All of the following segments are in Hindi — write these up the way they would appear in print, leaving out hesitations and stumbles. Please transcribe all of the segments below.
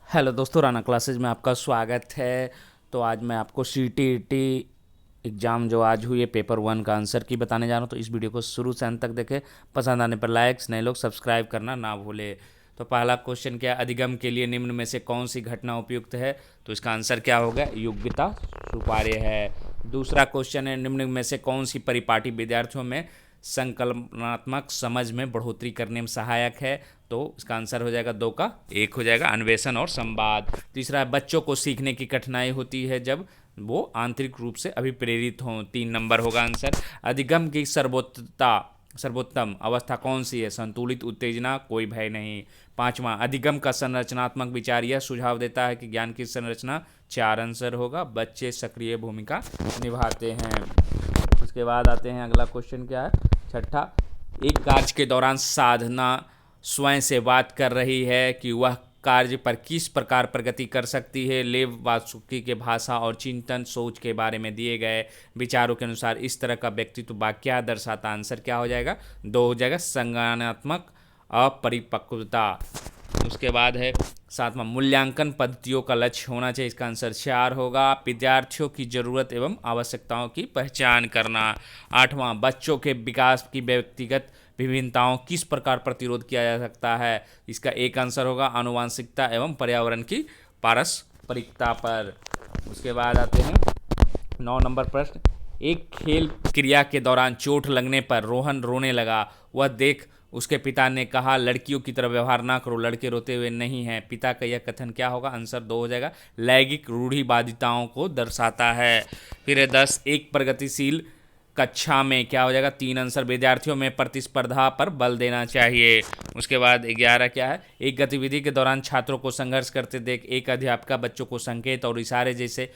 हेलो दोस्तों, राना क्लासेज में आपका स्वागत है। तो आज मैं आपको सीटीईटी एग्ज़ाम जो आज हुई है पेपर 1 का आंसर की बताने जा रहा हूँ। तो इस वीडियो को शुरू से अंत तक देखें। पसंद आने पर लाइक्स, नए लोग सब्सक्राइब करना ना भूले। तो पहला क्वेश्चन क्या है, अधिगम के लिए निम्न में से कौन सी घटना उपयुक्त है? तो इसका आंसर क्या होगा? योग्यता सुपार्य है। दूसरा क्वेश्चन है, निम्न में से कौन सी परिपाटी विद्यार्थियों में संकल्पनात्मक समझ में बढ़ोतरी करने में सहायक है? तो इसका आंसर हो जाएगा 2 का 1 हो जाएगा, अन्वेषण और संवाद। तीसरा है, बच्चों को सीखने की कठिनाई होती है जब वो आंतरिक रूप से अभिप्रेरित हों। 3 नंबर होगा आंसर। अधिगम की सर्वोत्तम अवस्था कौन सी है? संतुलित उत्तेजना, कोई भय नहीं। पांचवा, अधिगम का संरचनात्मक विचार यह सुझाव देता है कि ज्ञान की संरचना 4 आंसर होगा, बच्चे सक्रिय भूमिका निभाते हैं। उसके बाद आते हैं, अगला क्वेश्चन क्या है, छठा, एक कार्य के दौरान साधना स्वयं से बात कर रही है कि वह कार्य पर किस प्रकार प्रगति कर सकती है। लेव वासुकी के भाषा और चिंतन सोच के बारे में दिए गए विचारों के अनुसार इस तरह का व्यक्तित्व वाक्य क्या दर्शाता? आंसर क्या हो जाएगा? 2 हो जाएगा, संज्ञानात्मक अपरिपक्वता। उसके बाद है सातवां, मूल्यांकन पद्धतियों का लक्ष्य होना चाहिए। इसका आंसर 4 होगा, विद्यार्थियों की जरूरत एवं आवश्यकताओं की पहचान करना। आठवां, बच्चों के विकास की व्यक्तिगत विभिन्नताओं किस प्रकार प्रतिरोध किया जा सकता है? इसका एक आंसर होगा, आनुवांशिकता एवं पर्यावरण की पारस्परिकता पर। उसके बाद आते हैं 9 नंबर प्रश्न, एक खेल क्रिया के दौरान चोट लगने पर रोहन रोने लगा। वह देख उसके पिता ने कहा, लड़कियों की तरह व्यवहार ना करो, लड़के रोते हुए नहीं हैं। पिता का यह कथन क्या होगा? आंसर 2 हो जाएगा, लैंगिक रूढ़िवादिताओं को दर्शाता है। फिर है 10, एक प्रगतिशील कक्षा में क्या हो जाएगा? 3 आंसर, विद्यार्थियों में प्रतिस्पर्धा पर बल देना चाहिए। उसके बाद 11 क्या है, एक गतिविधि के दौरान छात्रों को संघर्ष करते देख एक अध्यापिका बच्चों को संकेत और इशारे जैसे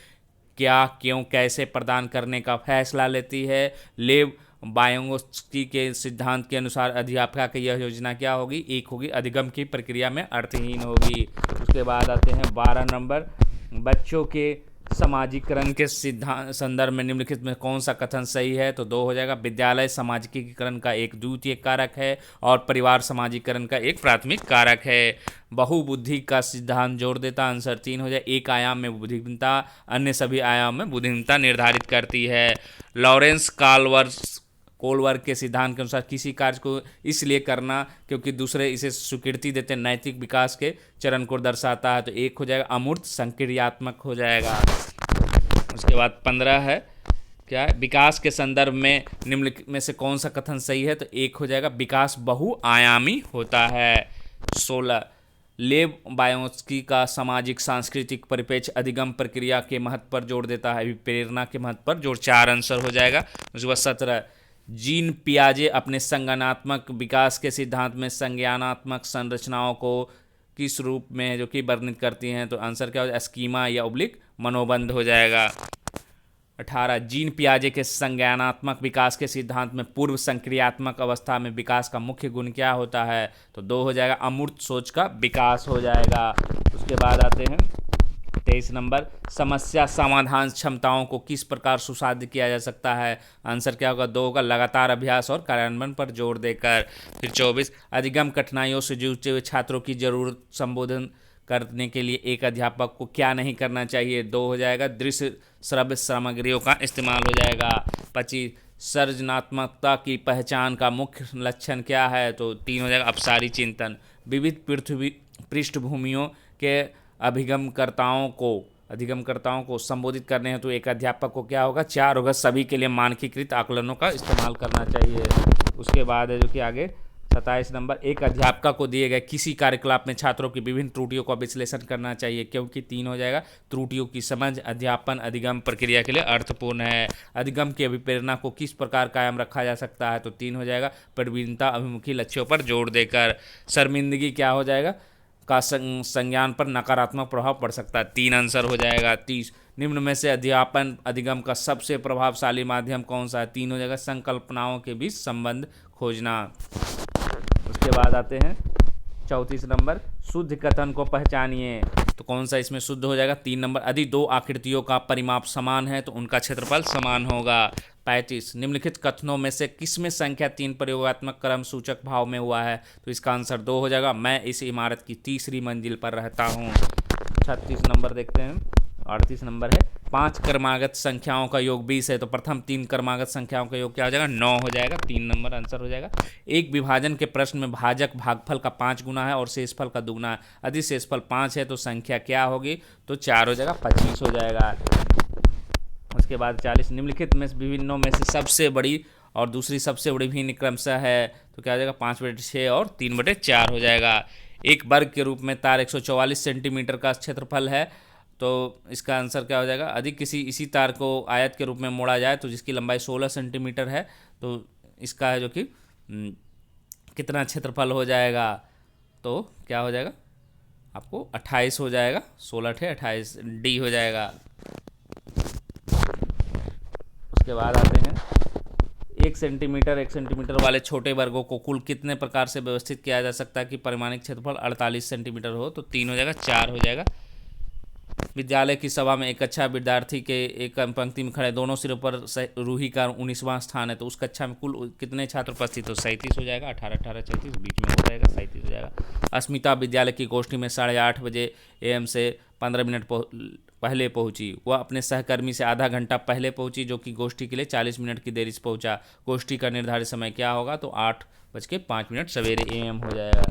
क्या, क्यों, कैसे प्रदान करने का फैसला लेती है। लेव बायोस्की के सिद्धांत के अनुसार अध्यापिका की यह योजना क्या होगी? एक होगी, अधिगम की प्रक्रिया में अर्थहीन होगी। उसके बाद आते हैं 12 नंबर, बच्चों के सामाजिकरण के सिद्धांत संदर्भ में निम्नलिखित में कौन सा कथन सही है? तो 2 हो जाएगा, विद्यालय सामाजिकीकरण का एक द्वितीय कारक है और परिवार सामाजिकरण का एक प्राथमिक कारक है। बहुबुद्धि का सिद्धांत जोड़ देता, आंसर 3 हो जाए, एक आयाम में बुद्धिमत्ता अन्य सभी आयाम में बुद्धिमत्ता निर्धारित करती है। लॉरेंस कोलवर्ग के सिद्धांत के अनुसार किसी कार्य को इसलिए करना क्योंकि दूसरे इसे स्वीकृति देते नैतिक विकास के चरण को दर्शाता है। तो 1 हो जाएगा, अमूर्त संक्रियात्मक हो जाएगा। उसके बाद 15 है, क्या है, विकास के संदर्भ में निम्नलिखित में से कौन सा कथन सही है? तो 1 हो जाएगा, विकास बहुआयामी होता है। 16, लेव बायोस्की का सामाजिक सांस्कृतिक परिप्रेक्ष्य अधिगम प्रक्रिया के महत्व पर जोर देता है, प्रेरणा के महत्व पर जोर, 4 आंसर हो जाएगा। उसके बाद 17, जीन पियाजे अपने संज्ञानात्मक विकास के सिद्धांत में संज्ञानात्मक संरचनाओं को किस रूप में जो कि वर्णित करती हैं? तो आंसर क्या हो जाएगा? स्कीमा या ओब्लिक मनोबंध हो जाएगा। 18, जीन पियाजे के संज्ञानात्मक विकास के सिद्धांत में पूर्व संक्रियात्मक अवस्था में विकास का मुख्य गुण क्या होता है? तो 2 हो जाएगा, अमूर्त सोच का विकास हो जाएगा। उसके बाद आते हैं 23 नंबर, समस्या समाधान क्षमताओं को किस प्रकार सुसाध्य किया जा सकता है? आंसर क्या होगा? 2 होगा, लगातार अभ्यास और कार्यान्वयन पर जोर देकर। फिर 24, अधिगम कठिनाइयों से जूझते हुए छात्रों की जरूरत संबोधन करने के लिए एक अध्यापक को क्या नहीं करना चाहिए? 2 हो जाएगा, दृश्य श्रव्य सामग्रियों का इस्तेमाल हो जाएगा। 25, सृजनात्मकता की पहचान का मुख्य लक्षण क्या है? तो 3 हो जाएगा, अपसारी चिंतन। विविध पृष्ठभूमियों के अधिगमकर्ताओं को संबोधित करने हैं तो एक अध्यापक को क्या होगा? 4 होगा, सभी के लिए मानकीकृत आकलनों का इस्तेमाल करना चाहिए। उसके बाद है जो कि आगे 27 नंबर, एक अध्यापक को दिए गए किसी कार्यकलाप में छात्रों की विभिन्न त्रुटियों का विश्लेषण करना चाहिए, क्योंकि 3 हो जाएगा, त्रुटियों की समझ अध्यापन अधिगम प्रक्रिया के लिए अर्थपूर्ण है। अधिगम की अभिप्रेरणा को किस प्रकार कायम रखा जा सकता है? तो 3 हो जाएगा, प्रवीणता अभिमुखी लक्ष्यों पर जोर देकर। शर्मिंदगी क्या हो जाएगा? का संज्ञान पर नकारात्मक प्रभाव पड़ सकता है, 3 आंसर हो जाएगा। 30, निम्न में से अध्यापन अधिगम का सबसे प्रभावशाली माध्यम कौन सा है? 3 हो जाएगा, संकल्पनाओं के बीच संबंध खोजना। उसके बाद आते हैं 34 नंबर, शुद्ध कथन को पहचानिए। तो कौन सा इसमें शुद्ध हो जाएगा? 3 नंबर, यदि 2 आकृतियों का परिमाप समान है तो उनका क्षेत्रफल समान होगा। 35, निम्नलिखित कथनों में से किसमें संख्या 3 प्रयोगात्मक क्रम सूचक भाव में हुआ है? तो इसका आंसर 2 हो जाएगा, मैं इस इमारत की तीसरी मंजिल पर रहता हूँ। 36 नंबर देखते हैं, 38 नंबर है। 5 क्रमागत संख्याओं का योग 20 है, तो प्रथम 3 क्रमागत संख्याओं का योग क्या हो जाएगा, 9 हो जाएगा, 3 नंबर आंसर हो जाएगा। एक विभाजन के प्रश्न में भाजक भागफल का 5 गुना है और शेषफल का दुगुना है, यदि शेषफल 5 है तो संख्या क्या होगी, तो 4 हो जाएगा, 25 हो जाएगा। उसके बाद 40, निम्नलिखित में विभिन्नों में से सबसे बड़ी और दूसरी सबसे बड़ी भिन्न क्रमशः है, तो क्या हो जाएगा, 5/6 और 3/4 हो जाएगा। एक वर्ग के रूप में तार 144 सेंटीमीटर का क्षेत्रफल है, तो इसका आंसर क्या हो जाएगा, अधिक किसी इसी तार को आयत के रूप में मोड़ा जाए तो जिसकी लंबाई 16 सेंटीमीटर है, तो इसका है जो कि कितना क्षेत्रफल हो जाएगा, तो क्या हो जाएगा आपको 28 हो जाएगा, 16 × 28 डी हो जाएगा। उसके बाद आते हैं 1 सेंटीमीटर वाले छोटे वर्गों को कुल कितने प्रकार से व्यवस्थित किया जा सकता है कि परिमाणिक क्षेत्रफल 48 सेंटीमीटर हो, तो 3 हो जाएगा, 4 हो जाएगा। विद्यालय की सभा में एक अच्छा विद्यार्थी के एक पंक्ति में खड़े दोनों सिरों पर रूही का 19वां स्थान है, तो उस कक्षा में कुल कितने छात्र उपस्थित, तो 37 हो जाएगा, 18 34 बीच में हो जाएगा, 37 हो जाएगा। अस्मिता विद्यालय की गोष्ठी में 8:30 बजे AM से 15 मिनट पहले पहुंची। वह अपने सहकर्मी से आधा घंटा पहले पहुंची, जो कि गोष्ठी के लिए 40 मिनट की देरी से पहुंचा। गोष्ठी का निर्धारित समय क्या होगा, तो 8:05 सवेरे AM हो जाएगा।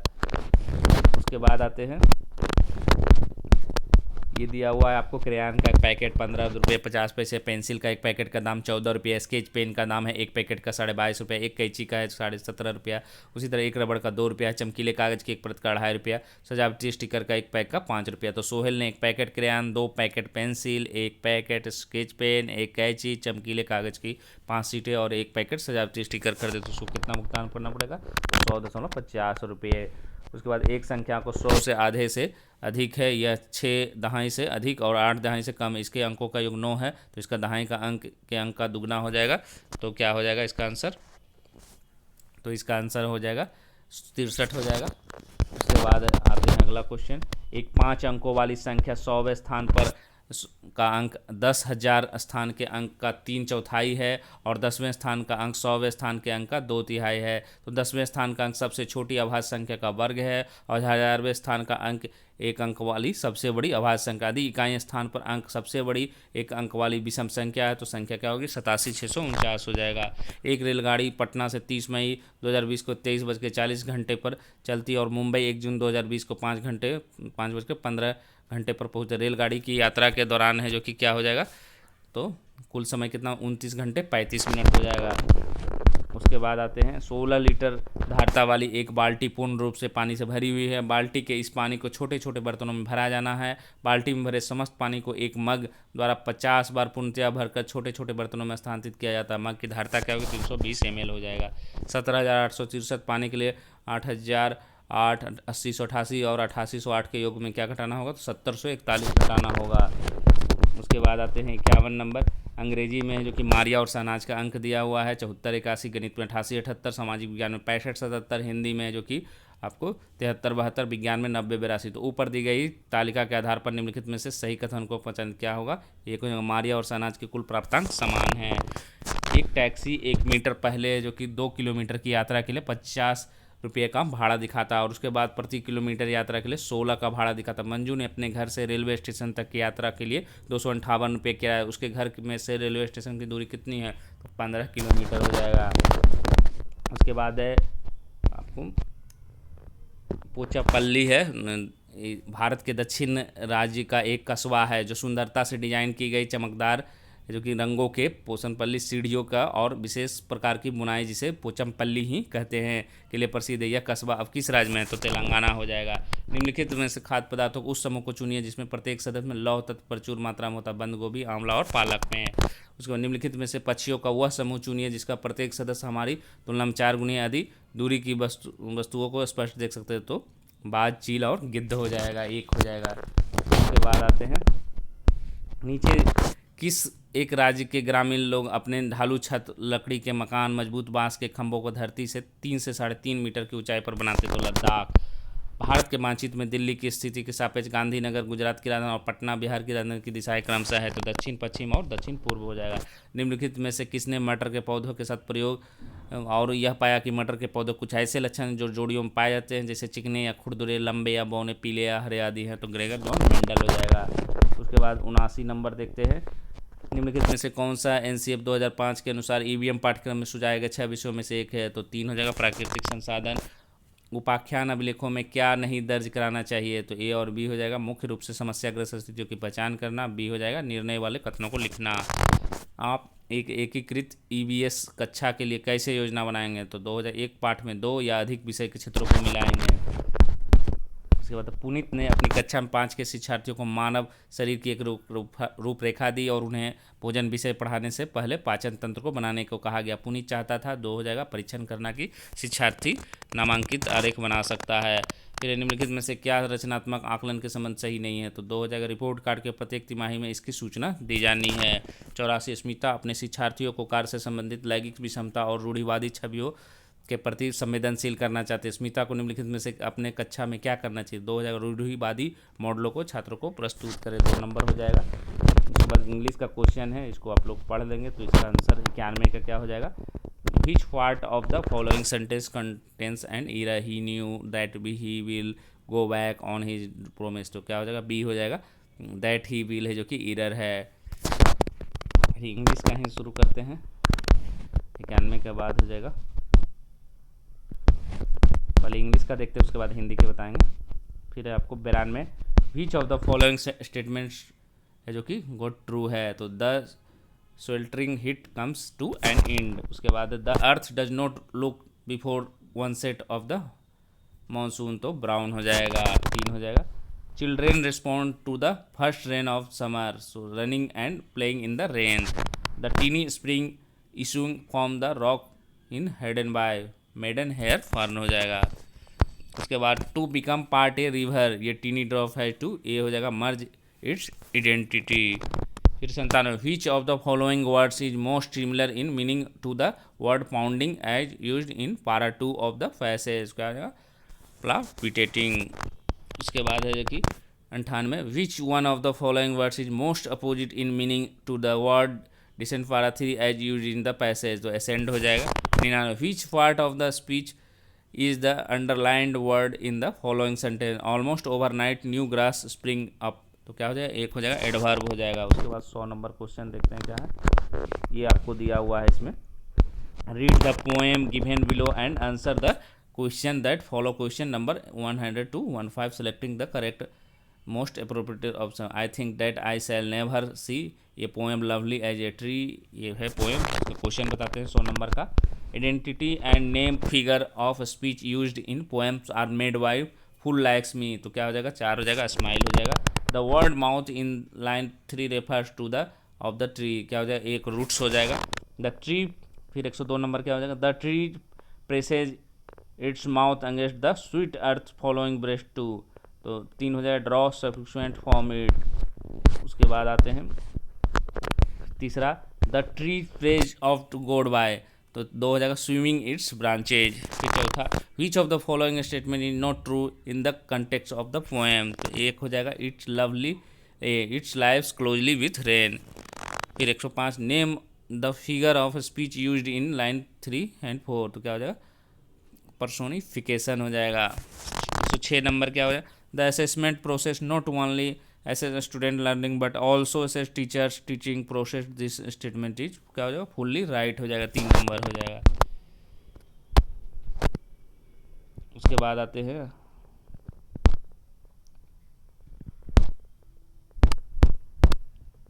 उसके बाद आते हैं, ये दिया हुआ है आपको, क्रेयन का एक पैकेट 15 रुपये 50 पैसे, पेंसिल का एक पैकेट का दाम 14 रुपये, स्केच पेन का दाम है एक पैकेट का 22.5 रुपये, एक कैंची का है 17.5 रुपया, उसी तरह एक रबड़ का 2 रुपया, चमकीले कागज की एक परत का 2.5 रुपया, सजावटी स्टिकर का एक पैक का 5 रुपया। तो सोहेल ने एक पैकेट क्रेयन, 2 पैकेट पेंसिल, एक पैकेट स्केच पेन, एक कैंची, चमकीले कागज की 5 सीटें और एक पैकेट सजावटी स्टिकर खरीदे, तो उसको कितना भुगतान करना पड़ेगा, 100.50 रुपये। उसके बाद एक संख्या को 100 से आधे से अधिक है, यह 6 दहाई से अधिक और 8 दहाई से कम, इसके अंकों का योग 9 है, तो इसका दहाई का अंक के अंक का दुगना हो जाएगा, तो क्या हो जाएगा इसका आंसर, तो इसका आंसर हो जाएगा 63 हो जाएगा। उसके बाद आते हैं अगला क्वेश्चन, एक 5 अंकों वाली संख्या 100वें स्थान पर का अंक 10,000 स्थान के अंक का 3/4 है और 10वें स्थान का अंक 100वें स्थान के अंक का 2/3 है, तो 10वें स्थान का अंक सबसे छोटी अभाज्य संख्या का वर्ग है और 1000वें स्थान का अंक एक अंक वाली सबसे बड़ी अभाज्य संख्या, यदि इकाई स्थान पर अंक सबसे बड़ी एक अंक वाली विषम संख्या है, तो संख्या क्या होगी, 87,649 हो जाएगा। एक रेलगाड़ी पटना से 30 मई 2020 को 23:40 पर चलती और मुंबई 1 जून 2020 को 5:15 पर पहुंचे। रेलगाड़ी की यात्रा के दौरान है जो कि क्या हो जाएगा, तो कुल समय कितना, 29 घंटे 35 मिनट हो जाएगा। उसके बाद आते हैं, 16 लीटर धारता वाली एक बाल्टी पूर्ण रूप से पानी से भरी हुई है। बाल्टी के इस पानी को छोटे छोटे बर्तनों में भरा जाना है। बाल्टी में भरे समस्त पानी को एक मग द्वारा 50 बार पूर्णतया भरकर छोटे छोटे बर्तनों में स्थानांतरित किया जाता है। मग की धारता क्या होगी, 320 ml हो जाएगा। 17,863 पानी के लिए 8,008 80,188 और 88,108 के योग में क्या घटाना होगा, तो 70,141 घटाना होगा। उसके बाद आते हैं 51 नंबर, अंग्रेजी में जो कि मारिया और शहनाज का अंक दिया हुआ है 74 81, गणित में 88 78, सामाजिक विज्ञान में 65 77, हिंदी में जो कि आपको 73 72, विज्ञान में 90 82। तो ऊपर दी गई तालिका के आधार पर निम्नलिखित में से सही कथन को पसंद क्या होगा, एक मारिया और शहनाज के कुल प्राप्तांक समान हैं। एक टैक्सी 1 मीटर पहले जो कि 2 किलोमीटर की यात्रा के लिए 50 रुपये का भाड़ा दिखाता और उसके बाद प्रति किलोमीटर यात्रा के लिए 16 का भाड़ा दिखाता। मंजू ने अपने घर से रेलवे स्टेशन तक की यात्रा के लिए 258 रुपये किराया, उसके घर में से रेलवे स्टेशन की दूरी कितनी है, तो 15 किलोमीटर हो जाएगा। उसके बाद है आपको पोचापल्ली है, भारत के दक्षिण राज्य का एक कस्बा है जो सुंदरता से डिजाइन की गई चमकदार जो कि रंगों के पोचमपल्ली सीढ़ियों का और विशेष प्रकार की बुनाई जिसे पोचमपल्ली ही कहते हैं के लिए प्रसिद्ध है। यह कस्बा अब किस राज्य में है, तो तेलंगाना हो जाएगा। निम्नलिखित में से खाद्य पदार्थों को उस समूह को चुनिए जिसमें प्रत्येक सदस्य में लौह तत्व प्रचुर मात्रा में होता है, बंद गोभी, आंवला और पालक में। उसके बाद निम्नलिखित में से पक्षियों का वह समूह चुनिए जिसका प्रत्येक सदस्य हमारी तुलना में 4 गुनी अधिक दूरी की वस्तुओं को स्पष्ट देख सकते हैं, तो बाज, चील और गिद्ध हो जाएगा, 1 हो जाएगा। उसके बाद आते हैं, नीचे किस एक राज्य के ग्रामीण लोग अपने ढालू छत, लकड़ी के मकान, मजबूत बांस के खंभों को धरती से 3 से 3.5 मीटर की ऊंचाई पर बनाते, तो लद्दाख। भारत के मानचित्र में दिल्ली की स्थिति के सापेक्ष गांधीनगर गुजरात की राजधानी और पटना बिहार की राजधानी की दिशाएं क्रमशः है, तो दक्षिण पश्चिम और दक्षिण पूर्व हो जाएगा। निम्नलिखित में से किसने मटर के पौधों के साथ प्रयोग और यह पाया कि मटर के पौधे कुछ ऐसे लक्षण जो जोड़ियों में पाए जाते हैं, जैसे चिकने या खुरदुरे, लंबे या बौने, पीले या हरे आदि हैं, तो ग्रेगर जॉन मेंडल हो जाएगा। उसके बाद 79 नंबर देखते हैं। निम्नलिखित में से कौन सा एनसीएफ 2005 के अनुसार ईवीएम पाठ्यक्रम में सुझाए गए 6 विषयों में से एक है, तो 3 हो जाएगा। प्राकृतिक संसाधन। उपाख्यान अभिलेखों में क्या नहीं दर्ज कराना चाहिए, तो ए और बी हो जाएगा। मुख्य रूप से समस्याग्रस्त स्थितियों की पहचान करना, बी हो जाएगा। निर्णय वाले कथनों को लिखना। आप एक एकीकृत ईवीएस कक्षा के लिए कैसे योजना बनाएंगे, तो 2001 पाठ में 2 या अधिक विषय के क्षेत्रों को मिलाएंगे। उसके बाद पुनीत ने अपनी कक्षा में 5 के शिक्षार्थियों को मानव शरीर की एक रूपरेखा दी और उन्हें भोजन विषय पढ़ाने से पहले पाचन तंत्र को बनाने को कहा गया। पुनीत चाहता था 2 हो जाएगा परीक्षण करना कि शिक्षार्थी नामांकित आरेख बना सकता है। फिर निम्नलिखित में से क्या रचनात्मक आकलन के संबंध सही नहीं है, तो 2 हो जाएगा। रिपोर्ट कार्ड के प्रत्येक तिमाही में इसकी सूचना दी जानी है। 84 स्मिता अपने शिक्षार्थियों को कार्य से संबंधित लैंगिक विषमता और रूढ़िवादी छवियों के प्रति संवेदनशील करना चाहते हैं। स्मिता को निम्नलिखित में से अपने कक्षा में क्या करना चाहिए, 2 हो जाएगा। रूढ़िवादी मॉडलों को छात्रों को प्रस्तुत करें, 2 नंबर हो जाएगा। उसके बाद इंग्लिश का क्वेश्चन है, इसको आप लोग पढ़ लेंगे तो इसका आंसर 91 का क्या हो जाएगा। Which part of the following sentence contains an error he knew that he will go back on his promise, तो क्या हो जाएगा, बी हो जाएगा। दैट ही विल है जो कि ईरर है। इंग्लिश का ही शुरू करते हैं, 91 के बाद हो जाएगा। पहले इंग्लिश का देखते हैं, उसके बाद हिंदी के बताएंगे। फिर आपको 92 which of the following statements है जो कि गुड ट्रू है, तो the sweltering heat comes to an end। उसके बाद the earth does not look before one set of the monsoon, तो ब्राउन हो जाएगा, 3 हो जाएगा। Children respond to the first rain of summer, so running and playing in the rain. The tiny spring issuing from the rock in hidden by maiden hair fern हो जाएगा। उसके बाद to become part a river, ये टीनी ड्रॉप है टू, ए हो जाएगा। Merge its identity. फिर 97 which of the following words is most similar in meaning to the word pounding as used in para 2 of the passage, क्या है प्लापिटेटिंग। उसके बाद है कि 98 which one of the following words is most opposite in meaning to the word descent para 3 as used in the passage, तो असेंड हो जाएगा। 99 which part of the speech is the underlined word in the following sentence, almost overnight new grass spring up, तो क्या हो जाएगा, 1 हो जाएगा। एडवर्ब हो जाएगा। उसके बाद 100 नंबर क्वेश्चन देखते हैं क्या है, ये आपको दिया हुआ है इसमें। Read the poem given below and answer the question that follow. Question number 100 to 105 selecting the correct most appropriate option. I think that I shall never see a poem lovely as a tree, ये है पोएम। तो क्वेश्चन बताते हैं 100 नंबर का। Identity and name figure of speech used in poems are made by fools like me, तो क्या हो जाएगा, 4 हो जाएगा। स्माइल हो जाएगा। The word mouth in line 3 refers to the of the tree, क्या हो जाएगा, 1 रूट्स हो जाएगा। द ट्री, फिर 102 नंबर क्या हो जाएगा, the tree presses its mouth against the sweet earth following breast to, तो 3 हो जाएगा। Draw sufficient form it. उसके बाद आते हैं तीसरा, the tree prays of to God by, तो 2 हो जाएगा। Swimming its branches. फिर चौथा, which of the following statement is not true in the context of the poem, तो 1 हो जाएगा। Its lovely its lives closely with rain. फिर 105, name the figure of speech used in line 3 and 4, तो क्या हो जाएगा, पर्सोनिफिकेशन हो जाएगा। 106 नंबर क्या हो जाएगा, the assessment process not only assess student learning but also assess teachers teaching process, this statement is, क्या हो जाएगा, फुल्ली राइट हो जाएगा, 3 नंबर हो जाएगा। उसके बाद आते हैं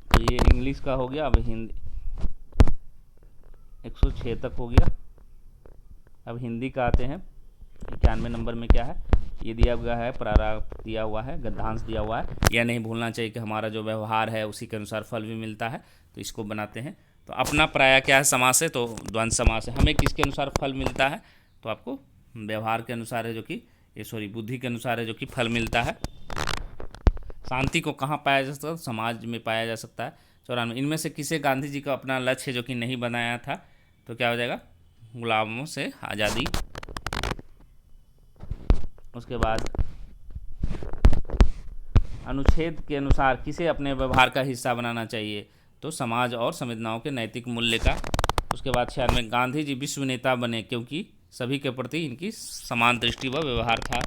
तो ये इंग्लिश का हो गया। अब हिंदी 106 तक हो गया। अब हिंदी का आते हैं। 91 नंबर में क्या है, ये दिया हुआ है, प्रारंभ दिया हुआ है, गद्यांश दिया हुआ है। यह नहीं भूलना चाहिए कि हमारा जो व्यवहार है उसी के अनुसार फल भी मिलता है, तो इसको बनाते हैं। तो अपना प्राय क्या है, समास है, तो द्वंद्व समास है। हमें किसके अनुसार फल मिलता है, तो आपको व्यवहार के अनुसार है जो कि बुद्धि के अनुसार है जो कि फल मिलता है। शांति को कहाँ पाया जा सकता है, समाज में पाया जा सकता है। 94, इनमें से किसे गांधी जी का अपना लक्ष्य जो कि नहीं बनाया था, तो क्या हो जाएगा, गुलामों से आज़ादी। उसके बाद अनुच्छेद के अनुसार किसे अपने व्यवहार का हिस्सा बनाना चाहिए, तो समाज और संवेदनाओं के नैतिक मूल्य का। उसके बाद 96 गांधी जी विश्व नेता बने क्योंकि सभी के प्रति इनकी समान दृष्टि व व्यवहार था।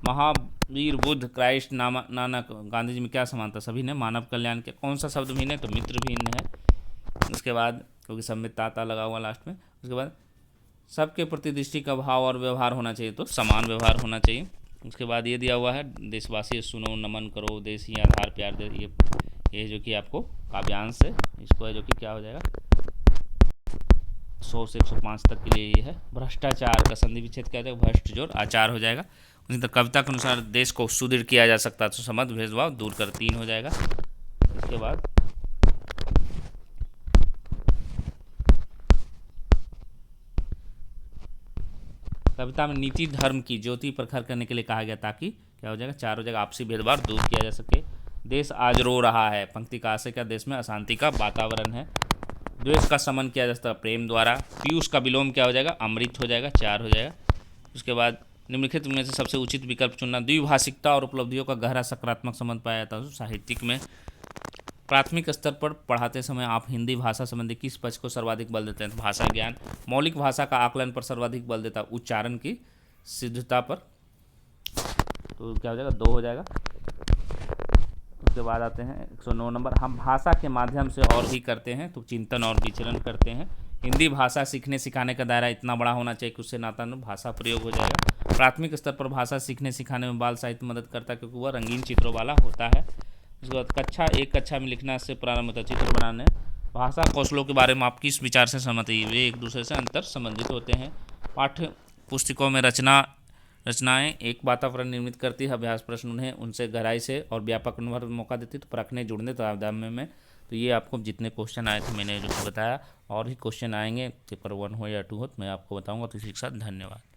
महावीर बुद्ध क्राइस्ट नानक गांधी जी में क्या समानता, सभी ने मानव कल्याण के। कौन सा शब्द भिन्न है, तो मित्र भिन्न है। उसके बाद क्योंकि सब में ताता लगा हुआ लास्ट में। उसके बाद सबके प्रति दृष्टि का भाव और व्यवहार होना चाहिए, तो समान व्यवहार होना चाहिए। उसके बाद ये दिया हुआ है देशवासी सुनो नमन करो देश ही आधार प्यार दे, ये जो कि आपको काव्यांश है, इसको है जो कि क्या हो जाएगा 100 से 105 तक के लिए ये है। भ्रष्टाचार का संधि विच्छेद क्या हो जाएगा, भ्रष्ट जोड़ आचार हो जाएगा। उसी तरह कविता के अनुसार देश को सुदृढ़ किया जा सकता है, तो समझ भेदभाव दूर कर 3 हो जाएगा। इसके बाद कविता में नीति धर्म की ज्योति प्रखर करने के लिए कहा गया, ताकि क्या हो जाएगा 4 हो जाएगा, आपसी भेदभाव दूर किया जा सके। देश आज रो रहा है, पंक्ति का आशय क्या, देश में अशांति का वातावरण है। द्वेष का शमन किया जा सकता है प्रेम द्वारा। पीयूष का विलोम क्या हो जाएगा, अमृत हो जाएगा, 4 हो जाएगा। उसके बाद निम्नलिखित में से सबसे उचित विकल्प चुनना। द्विभाषिकता और उपलब्धियों का गहरा सकारात्मक संबंध पाया जाता है साहित्यिक में। प्राथमिक स्तर पर पढ़ाते समय आप हिंदी भाषा संबंधी किस पक्ष को सर्वाधिक बल देते हैं, तो भाषा ज्ञान। मौलिक भाषा का आकलन पर सर्वाधिक बल देता है उच्चारण की सिद्धता पर, तो क्या हो जाएगा 2 हो जाएगा। उसके बाद आते हैं 109 नंबर, हम भाषा के माध्यम से और भी करते हैं, तो चिंतन और विचरण करते हैं। हिंदी भाषा सीखने सिखाने का दायरा इतना बड़ा होना चाहिए कि उससे नातानुरूप भाषा प्रयोग हो जाएगा। प्राथमिक स्तर पर भाषा सीखने सिखाने में बाल साहित्य मदद करता है क्योंकि वह रंगीन चित्रों वाला होता है। उसके बाद कक्षा में लिखना से प्रारंभ होता है चित्र बनाने। भाषा कौशलों के बारे में आप किस विचार से सहमत है, वे एक दूसरे से अंतर संबंधित होते हैं। पाठ्य पुस्तकों में रचनाएं एक वातावरण निर्मित करती है, अभ्यास प्रश्न उन्हें उनसे गहराई से और व्यापक अनुभव मौका देती है, तो परखने जुड़ने तो अवधान में। तो ये आपको जितने क्वेश्चन आए थे मैंने जो बताया, और भी क्वेश्चन आएंगे पेपर 1 हो या 2 हो, तो मैं आपको बताऊंगा। तो इसी के साथ धन्यवाद।